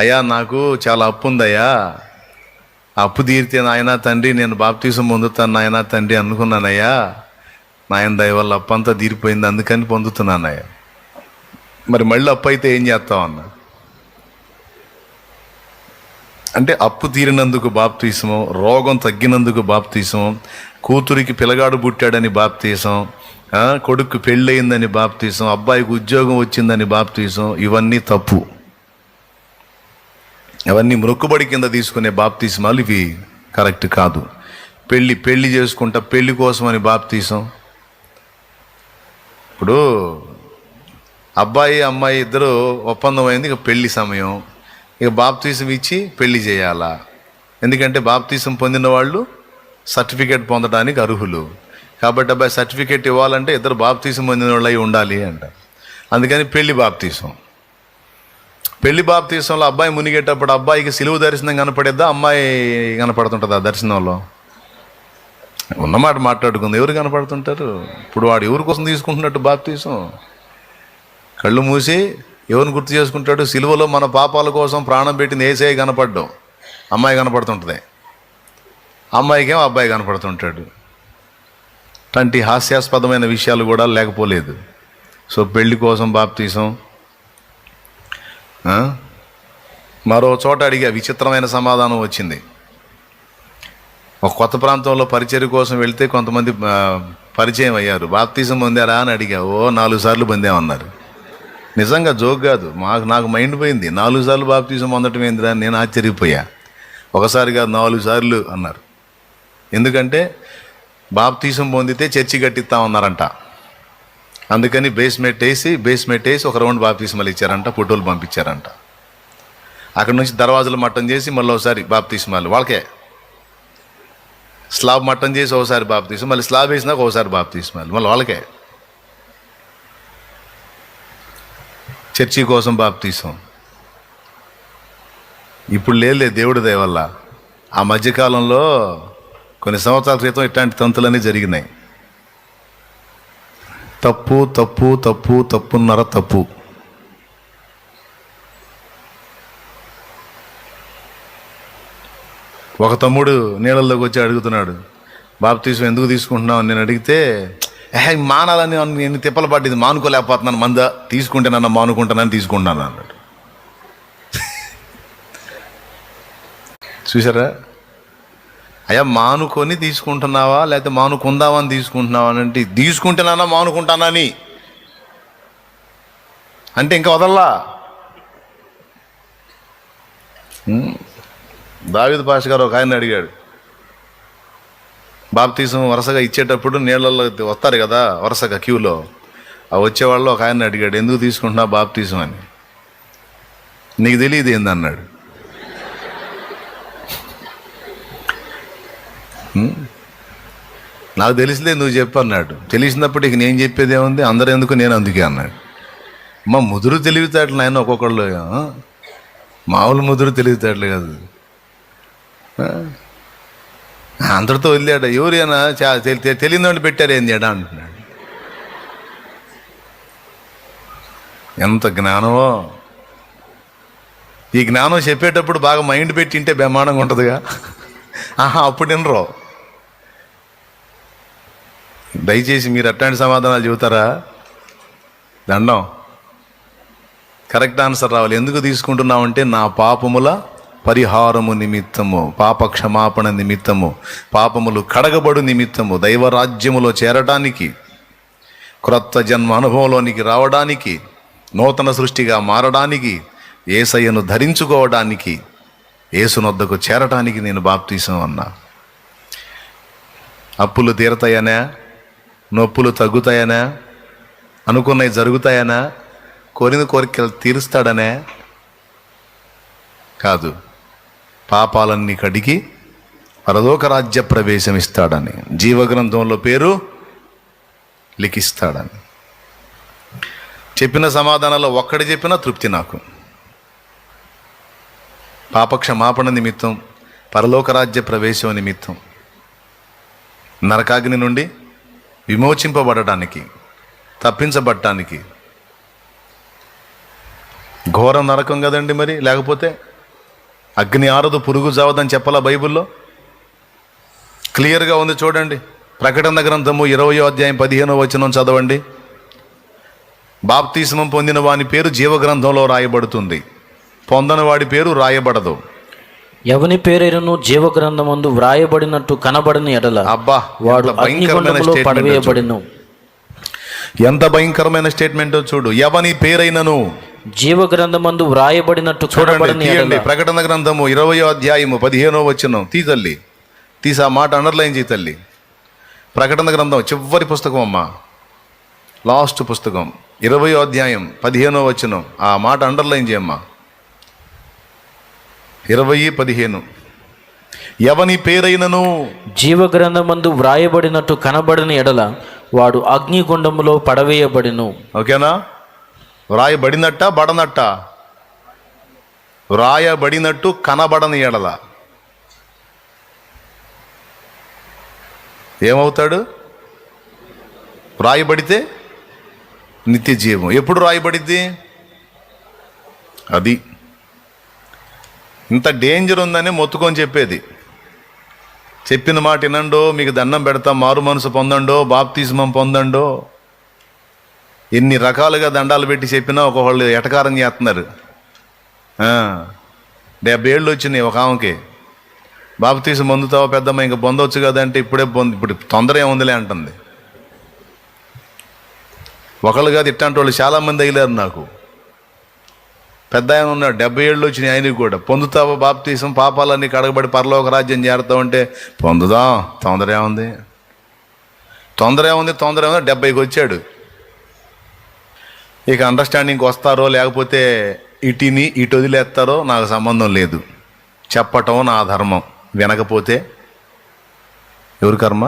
అయ్యా నాకు చాలా అప్పు ఉందయ్యా, ఆ అప్పు తీరితే నాయనా తండ్రి నేను బాప్తీసం పొందుతాను నాయనా తండ్రి అనుకున్నానయ్యా, నాయన దయ వల్ల అప్పు అంతా తీరిపోయింది అందుకని పొందుతున్నానయ్యా. మరి మళ్ళీ అప్పు అయితే ఏం చేస్తావు అన్న అంటే, అప్పు తీరినందుకు బాప్తీసము, రోగం తగ్గినందుకు బాప్తీసం, కూతురికి పిల్లగాడు పుట్టాడని బాప్తీసం, కొడుకు పెళ్ళయిందని బాప్తీసం, అబ్బాయికి ఉద్యోగం వచ్చిందని బాప్తీసం. ఇవన్నీ తప్పు. అవన్నీ మొక్కుబడి కింద తీసుకునే బాప్తీసమాలు ఇవి కరెక్ట్ కాదు. పెళ్ళి చేసుకుంటా పెళ్ళి కోసం అని బాప్తీసం. ఇప్పుడు అబ్బాయి అమ్మాయి ఇద్దరు ఒప్పందం అయింది, ఇక పెళ్లి సమయం, ఇక బాప్తీసం ఇచ్చి పెళ్లి చేయాలా? ఎందుకంటే బాప్తీసం పొందిన వాళ్ళు సర్టిఫికేట్ పొందడానికి అర్హులు. కాబట్టి అబ్బాయి సర్టిఫికేట్ ఇవ్వాలంటే ఇద్దరు బాప్తీసం పొందిన వాళ్ళు అయి ఉండాలి అంట. అందుకని పెళ్లి బాప్తీసంలో అబ్బాయి మునిగేటప్పుడు అబ్బాయికి సిలువ దర్శనం కనపడేద్దా, అమ్మాయి కనపడుతుంటుందా దర్శనంలో? ఉన్నమాట మాట్లాడుకుంది, ఎవరు కనపడుతుంటారు? ఇప్పుడు వాడు ఎవరి కోసం తీసుకుంటున్నట్టు బాప్తీసం? కళ్ళు మూసి ఎవరిని గుర్తు చేసుకుంటాడు? సిలువలో మన పాపాల కోసం ప్రాణం పెట్టిన యేసయ్య కనపడ్డం, అమ్మాయి కనపడుతుంటుంది. అమ్మాయికేమో అబ్బాయి కనపడుతుంటాడు. అట్లాంటి హాస్యాస్పదమైన విషయాలు కూడా లేకపోలేదు. సో పెళ్లి కోసం బాప్తీసం. మరో చోట అడిగా, విచిత్రమైన సమాధానం వచ్చింది. ఒక కొత్త ప్రాంతంలో పరిచర్య కోసం వెళ్తే కొంతమంది పరిచయం అయ్యారు. బాప్తీసం పొందారా అని అడిగా. 4 సార్లు పొందామన్నారు. నిజంగా జోక్ కాదు, నాకు మైండ్ పోయింది. 4 సార్లు బాప్తీసం పొందటం ఏందిరా అని నేను ఆశ్చర్యపోయా. ఒకసారి కాదు 4 సార్లు అన్నారు. ఎందుకంటే బాప్తీసం పొందితే చర్చి కట్టిస్తామన్నారంట. అందుకని బేస్మెంట్ వేసి ఒక రౌండ్ బాప్తీసమాలు ఇచ్చారంట, ఫోటోలు పంపించారంట. అక్కడ నుంచి దర్వాజలు మట్టం చేసి మళ్ళీ ఒకసారి బాప్తీసమాలు వాళ్ళకే, స్లాబ్ మట్టం చేసి ఒకసారి బాప్తీసం, మళ్ళీ స్లాబ్ వేసినాక ఒకసారి బాప్తీసమాలు మళ్ళీ వాళ్ళకే. చర్చి కోసం బాప్తీసం ఇప్పుడు లేదు, దేవుడి దయ వల్ల. ఆ మధ్యకాలంలో కొన్ని సంవత్సరాల క్రితం ఇట్లాంటి తంతులన్నీ జరిగినాయి. తప్పున్నర తప్పు. ఒక తమ్ముడు నీళ్ళల్లోకి వచ్చి అడుగుతున్నాడు, బాప్తీసం ఎందుకు తీసుకుంటున్నావు అని నేను అడిగితే, మానాలని నేను తిప్పలు పడ్డది, మానుకోలేకపోతున్నాను, తీసుకుంటేనన్నా మానుకుంటానని తీసుకుంటున్నాను అన్నాడు. చూసారా? అయ్యా మానుకొని తీసుకుంటున్నావా లేకపోతే మానుకుందావా అని తీసుకుంటున్నావా అంటే, తీసుకుంటేనన్నా మానుకుంటానని అంటే ఇంకా వదల్లా. దావీదు పాష గారు ఒక ఆయన అడిగాడు, బాప్తీసం వరుసగా ఇచ్చేటప్పుడు నీళ్ళల్లో వస్తారు కదా వరుసగా క్యూలో, ఆ వచ్చేవాళ్ళు ఒక ఆయన అడిగాడు, ఎందుకు తీసుకుంటున్నావు బాప్తీసం అని? నీకు తెలియదు ఏందన్నాడు. నాకు తెలిసిలే నువ్వు చెప్పు అన్నాడు. తెలిసినప్పుడు ఇక నేను చెప్పేది ఏముంది, అందరూ ఎందుకు నేను అందుకే అన్నాడు. ముదురు తెలివితేటలు ఆయన ఒక్కొక్కళ్ళు, మామూలు ముదురు తెలివితేటలు కాదు. అందరితో వదిలేట, ఎవరైనా తెలియని వాళ్ళు పెట్టారు ఏంది ఎడా అంటున్నాడు. ఎంత జ్ఞానమో! ఈ జ్ఞానం చెప్పేటప్పుడు బాగా మైండ్ పెట్టి వింటే బ్రహ్మాండంగా ఉంటుందిగా. అప్పుడు వినరు. దయచేసి మీరు అట్లాంటి సమాధానాలు చెబుతారా? దండం. కరెక్ట్ ఆన్సర్ రావాలి. ఎందుకు తీసుకుంటున్నామంటే, నా పాపముల పరిహారము నిమిత్తము, పాప క్షమాపణ నిమిత్తము, పాపములు కడగబడు నిమిత్తము, దైవరాజ్యములో చేరడానికి, క్రొత్త జన్మ అనుభవంలోనికి రావడానికి, నూతన సృష్టిగా మారడానికి, యేసయ్యను ధరించుకోవడానికి, యేసునొద్దకు చేరటానికి నేను బాప్తీసం అన్నా. అప్పులు తీరతాయనా, నొప్పులు తగ్గుతాయనా, అనుకున్నవి జరుగుతాయనా, కోరిన కోరికలు తీరుస్తాడనే కాదు, పాపాలన్నీ కడిగి పరలోక రాజ్య ప్రవేశం ఇస్తాడని, జీవగ్రంథంలో పేరు లిఖిస్తాడని చెప్పిన సమాధానాల్లో ఒక్కటి చెప్పినా తృప్తి నాకు. పాపక్షమాపణ నిమిత్తం, పరలోక రాజ్య ప్రవేశం నిమిత్తం, నరకాగ్ని నుండి విమోచింపబడటానికి, తప్పించబడటానికి ఘోర నరకం కదండి మరి. లేకపోతే అగ్ని ఆరదు పురుగు చావదని చెప్పాలా బైబిల్లో? క్లియర్గా ఉంది చూడండి. ప్రకటన గ్రంథము 20వ అధ్యాయం 15వ వచనం చదవండి. బాప్తిస్మం పొందిన వాని పేరు జీవగ్రంథంలో రాయబడుతుంది, పొందని వాడి పేరు రాయబడదు. ఎవని పేరైనను జీవగ్రంథమందు వ్రాయబడినట్టు కనబడని ఎడల అబ్బా, వాడు అగ్నిగుండములో పడవేయబడిను. ఎంత భయంకరమైన స్టేట్మెంటో చూడు. ఎవని పేరైనను జీవగ్రంథమందు వ్రాయబడినట్టు కనబడని ఎడల. ప్రకటన గ్రంథము 20వ అధ్యాయము 15వ వచనం తల్లి తీసి ఆ మాట అండర్లైన్ చేయి తల్లి. ప్రకటన గ్రంథం చివరి పుస్తకం అమ్మా, లాస్ట్ పుస్తకం 20వ అధ్యాయం 15వ వచనం. ఆ మాట అండర్లైన్ చేయమ్మా. 20:15. ఎవని పేరైనను జీవగ్రంథమందు వ్రాయబడినట్టు కనబడని ఎడల వాడు అగ్నిగుండములో పడవేయబడిను. ఓకేనా? వ్రాయబడినట్ట బడనట్ట? వ్రాయబడినట్టు కనబడని ఎడల ఏమవుతాడు? వ్రాయబడితే నిత్య జీవం. ఎప్పుడు రాయబడిద్ది? అది ఇంత డేంజర్ ఉందని మొత్తుకొని చెప్పేది. చెప్పిన మాట వినండో, మీకు దండం పెడతాం, మారు మనసు పొందండో, బాప్తిస్మం పొందండో. ఎన్ని రకాలుగా దండాలు పెట్టి చెప్పినా ఒకళ్ళు ఎటకారం చేస్తున్నారు. 70 ఏళ్ళు వచ్చినాయి ఒక ఆమెకి. బాప్తిస్మం పొందుతావా పెద్దమ్మ? ఇంకా పొందవచ్చు కదంటే ఇప్పుడు తొందర ఏముందిలే అంటుంది. ఒకళ్ళు కాదు, ఇట్లాంటి వాళ్ళు చాలామంది అయ్యారు నాకు. పెద్ద ఆయన ఉన్నాడు, 70 ఏళ్ళు వచ్చినాయి ఆయనకి కూడా. పొందుతావా బాప్తిస్మం, పాపాలన్నీ కడగబడి పరలోక రాజ్యం చేరుతావంటే పొందుదాం, తొందర ఏముంది? 70కి వచ్చాడు. ఇక అండర్స్టాండింగ్కి వస్తారో లేకపోతే ఇటు వదిలేస్తారో నాకు సంబంధం లేదు. చెప్పటం నా ధర్మం. వినకపోతే ఎవరి కర్మ?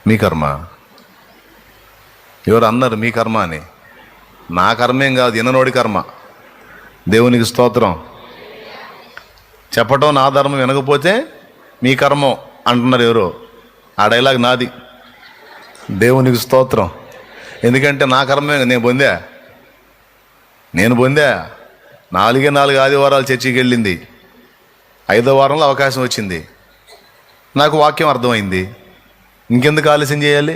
మీ కర్మ. ఎవరు అన్నారు మీ కర్మ అని? నా కర్మేం కాదు, విననోడి కర్మ. దేవునికి స్తోత్రం. చెప్పటం నా ధర్మం, వినకపోతే మీ కర్మం అంటున్నారు ఎవరో. ఆ డైలాగ్ నాది. దేవునికి స్తోత్రం. ఎందుకంటే నా కర్మే. నేను పొందా 4 ఆదివారాలు చర్చికి వెళ్ళింది. 5వ వారంలో అవకాశం వచ్చింది. నాకు వాక్యం అర్థమైంది. ఇంకెందుకు ఆలస్యం చేయాలి?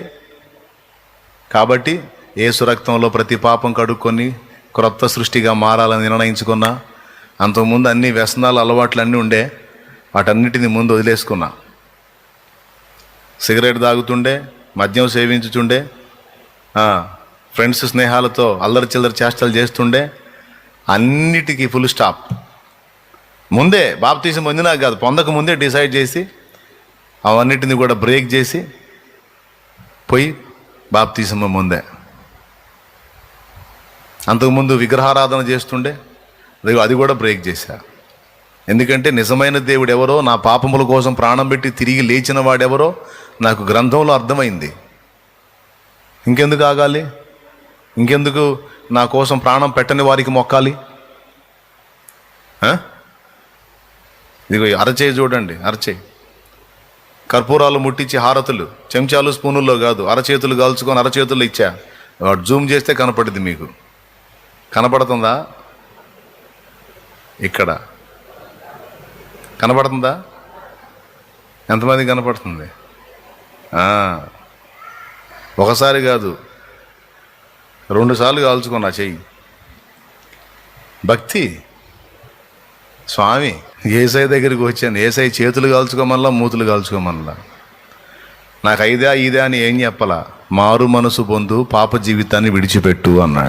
కాబట్టి యేసు రక్తంలో ప్రతి పాపం కడుక్కొని క్రొత్త సృష్టిగా మారాలని నిర్ణయించుకున్నా. అంతకుముందు అన్ని వ్యసనాలు అలవాట్లు అన్నీ ఉండే, వాటన్నిటిని ముందు వదిలేసుకున్నా. సిగరెట్ తాగుతుండే, మద్యం సేవించుతుండే, ఫ్రెండ్స్ స్నేహాలతో అల్లరి చిల్లరి చేష్టలు చేస్తుండే. అన్నిటికీ ఫుల్ స్టాప్. ముందే బాప్తిసం పొందినాక కాదు, పొందక ముందే డిసైడ్ చేసి అవన్నిటిని కూడా బ్రేక్ చేసి పోయి బాప్తిసం ముందే. అంతకుముందు విగ్రహారాధన చేస్తుండే, అది కూడా బ్రేక్ చేశా. ఎందుకంటే నిజమైన దేవుడు ఎవరో, నా పాపముల కోసం ప్రాణం పెట్టి తిరిగి లేచిన వాడెవరో నాకు గ్రంథంలో అర్థమైంది. ఇంకెందుకు ఆగాలి? ఇంకెందుకు నా కోసం ప్రాణం పెట్టని వారికి మొక్కాలి? ఇదిగో అరచేయి చూడండి, అరచేయి. కర్పూరాలు ముట్టించి హారతులు చెంచాలు స్పూనుల్లో కాదు, అరచేతులు కాల్చుకొని అరచేతులు ఇచ్చా. వాడు జూమ్ చేస్తే కనపడుద్ది. మీకు కనపడుతుందా? ఇక్కడ కనపడుతుందా? ఎంతమంది కనపడుతుంది? ఒకసారి కాదు, 2 సార్లు కాల్చుకున్నా చెయ్యి. భక్తి. స్వామి ఏసై దగ్గరికి వచ్చాను, ఏసై చేతులు కాల్చుకోమల్లా, మూతులు కాల్చుకోమల్లా. నాకు ఇదే అని ఏం చెప్పాలా? మారు మనసు పొందు, పాప జీవితాన్ని విడిచిపెట్టు అన్నాడు.